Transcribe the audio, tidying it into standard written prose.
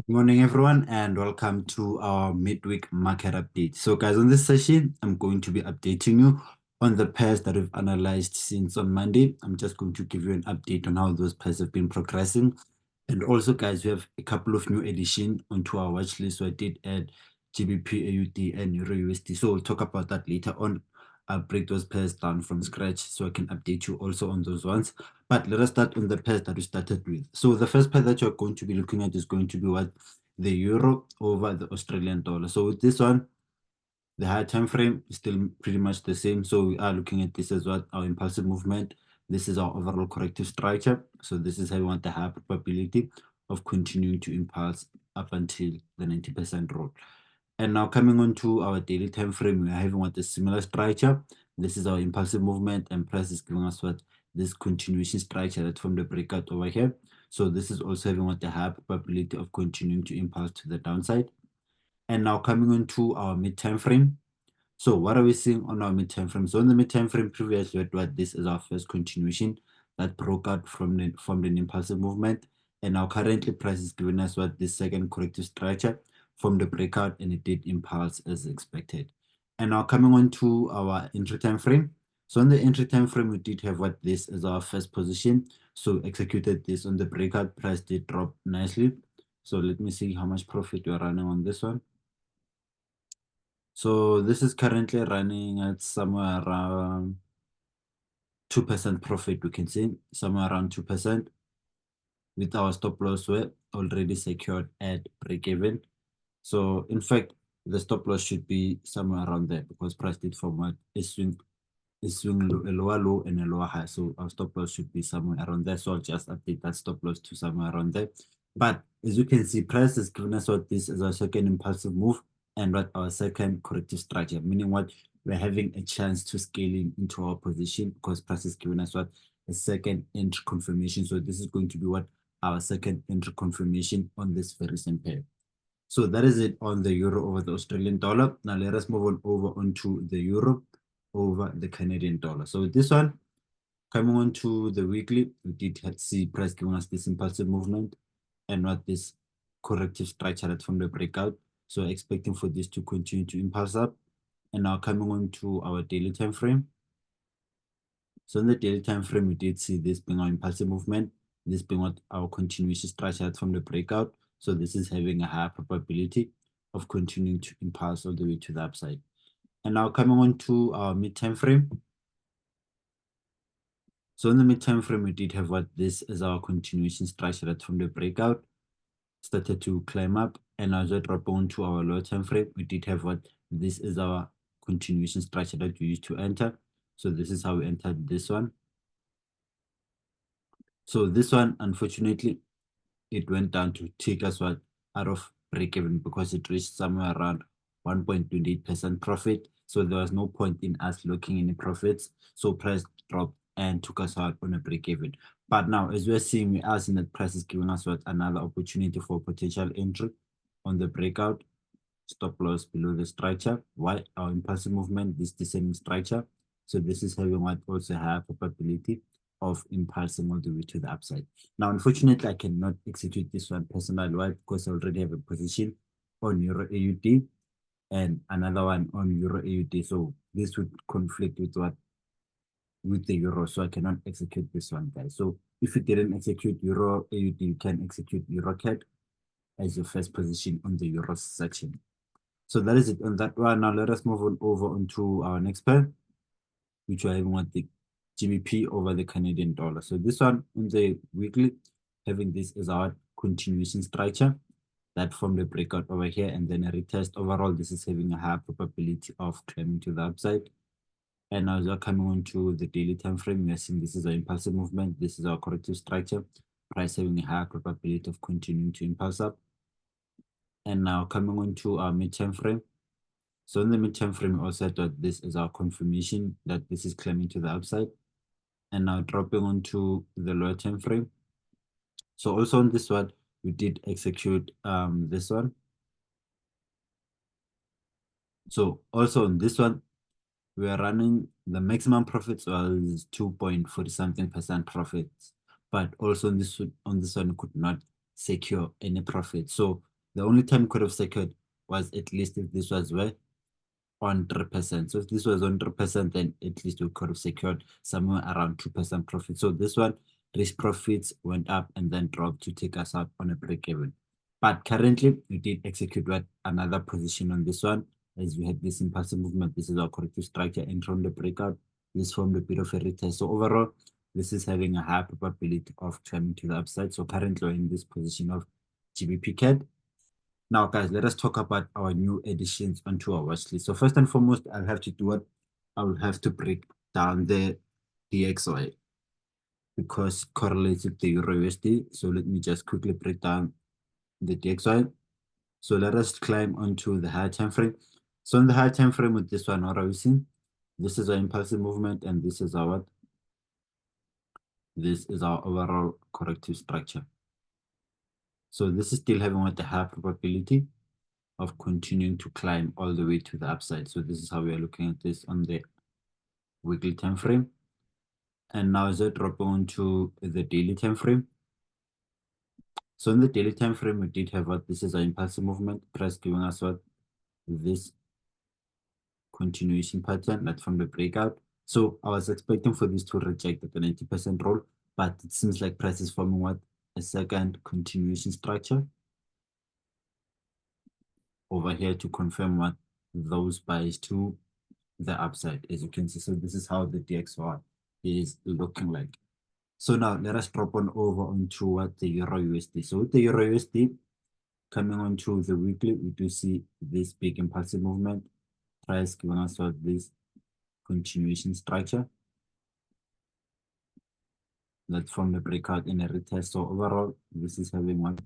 Morning, everyone, and welcome to our midweek market update. So, guys, on this session, I'm going to be updating you on the pairs that we've analyzed since on Monday. I'm just going to give you an update on how those pairs have been progressing. And also, guys, we have a couple of new additions onto our watch list. So, I did add GBP, AUD, and Euro USD. So, we'll talk about that later on. I'll break those pairs down from scratch so I can update you also on those ones. But let us start on the pairs that we started with. So the first pair that you're going to be looking at is going to be what the euro over the Australian dollar. So with this one, the higher time frame is still pretty much the same. So we are looking at this as what our impulsive movement. This is our overall corrective structure. So this is how we want the high probability of continuing to impulse up until the 90% roll. And now coming on to our daily time frame, we are having what a similar structure. This is our impulsive movement, and price is giving us what this continuation structure that from the breakout over here. So this is also having what the high probability of continuing to impulse to the downside. And now coming on to our mid time frame. So what are we seeing on our mid time frame? So on the mid time frame, previously what this is our first continuation that broke out from an impulsive movement. And now currently price is giving us what this second corrective structure from the breakout, and it did impulse as expected. And now coming on to our entry time frame. So on the entry time frame, we did have what this is our first position. So executed this on the breakout, price did drop nicely. So let me see how much profit we're running on this one. So this is currently running at somewhere around 2% profit, we can see somewhere around 2%, with our stop loss were already secured at break even. So in fact, the stop loss should be somewhere around there because price did form what is swing a lower low and a lower high. So our stop loss should be somewhere around there. So I'll just update that stop loss to somewhere around there. But as you can see, price has given us what this is our second impulsive move and what our second corrective structure, meaning what we're having a chance to scale in into our position because price has given us what a second entry confirmation. So this is going to be what our second entry confirmation on this very same pair. So that is it on the euro over the Australian dollar. Now let us move on over onto the euro over the Canadian dollar. So with this one, coming on to the weekly, we did see price giving us this impulsive movement and not this corrective structure that from the breakout. So expecting for this to continue to impulse up. And now coming on to our daily time frame. So in the daily time frame, we did see this being our impulsive movement, this being what our continuation structure from the breakout. So this is having a higher probability of continuing to impulse all the way to the upside. And now coming on to our mid time frame. So in the mid time frame, we did have what this is our continuation structure that from the breakout started to climb up, and as we drop on to our lower time frame, we did have what this is our continuation structure that we used to enter. So this is how we entered this one. So this one, unfortunately, it went down to take us what out of break even because it reached somewhere around 1.28% profit. So there was no point in us looking any profits. So price dropped and took us out on a break even. But now, as we're seeing, we are seeing that price is giving us what another opportunity for potential entry on the breakout. Stop loss below the structure. Why our impulsive movement, this descending structure. So this is having what also higher probability of impulsing all the way to the upside. Now, unfortunately, I cannot execute this one personally. Why? Because I already have a position on Euro AUD and another one on Euro AUD. So this would conflict with what with the Euro. So I cannot execute this one, guys. So if you didn't execute Euro AUD, you can execute Euro CAD as your first position on the Euro section. So that is it on that one. Now let us move on over onto our next pair, which I want the GBP over the Canadian dollar. So this one on the weekly, having this as our continuation structure that from the breakout over here and then a retest. Overall, this is having a high probability of climbing to the upside. And now as we're coming on to the daily time frame, we're seeing this is our impulsive movement. This is our corrective structure. Price having a high probability of continuing to impulse up. And now coming on to our mid-time frame. So in the mid-time frame, we also thought this is our confirmation that this is climbing to the upside. And now dropping onto the lower time frame. So also on this one, we did execute this one. So also on this one, we are running the maximum profits was 2.40 something% profits, but also on this one could not secure any profit. So The only time it could have secured was at least if this was where on 3%. So if this was on 3%, then at least we could have secured somewhere around 2% profit. So this one, risk profits went up and then dropped to take us up on a break even. But currently, we did execute another position on this one as we had this impulsive movement. This is our corrective structure and from the breakout. This formed a bit of a retest. So overall, this is having a high probability of turning to the upside. So currently, we're in this position of GBP CAD. Now, guys, let us talk about our new additions onto our watch list. So first and foremost, I'll have to do what? I will have to break down the DXY because correlates with the Euro USD. So let me just quickly break down the DXY. So let us climb onto the higher time frame. So in the higher time frame with this one, what are we seeing? This is our impulsive movement, and this is our what? This is our overall corrective structure. So this is still having what a high probability of continuing to climb all the way to the upside. So this is how we are looking at this on the weekly time frame. And now as I drop onto the daily time frame. So in the daily time frame, we did have what this is our impulsive movement, price giving us what this continuation pattern, not from the breakout. So I was expecting for this to reject at the 90% roll, but it seems like price is forming what a second continuation structure over here to confirm what those buys to the upside, as you can see. So this is how the DXY is looking like. So now let us drop on over onto what the Euro USD. So with the Euro USD coming onto the weekly, we do see this big impulsive movement, price giving us what this continuation structure that from the breakout in a retest. So overall, this is having what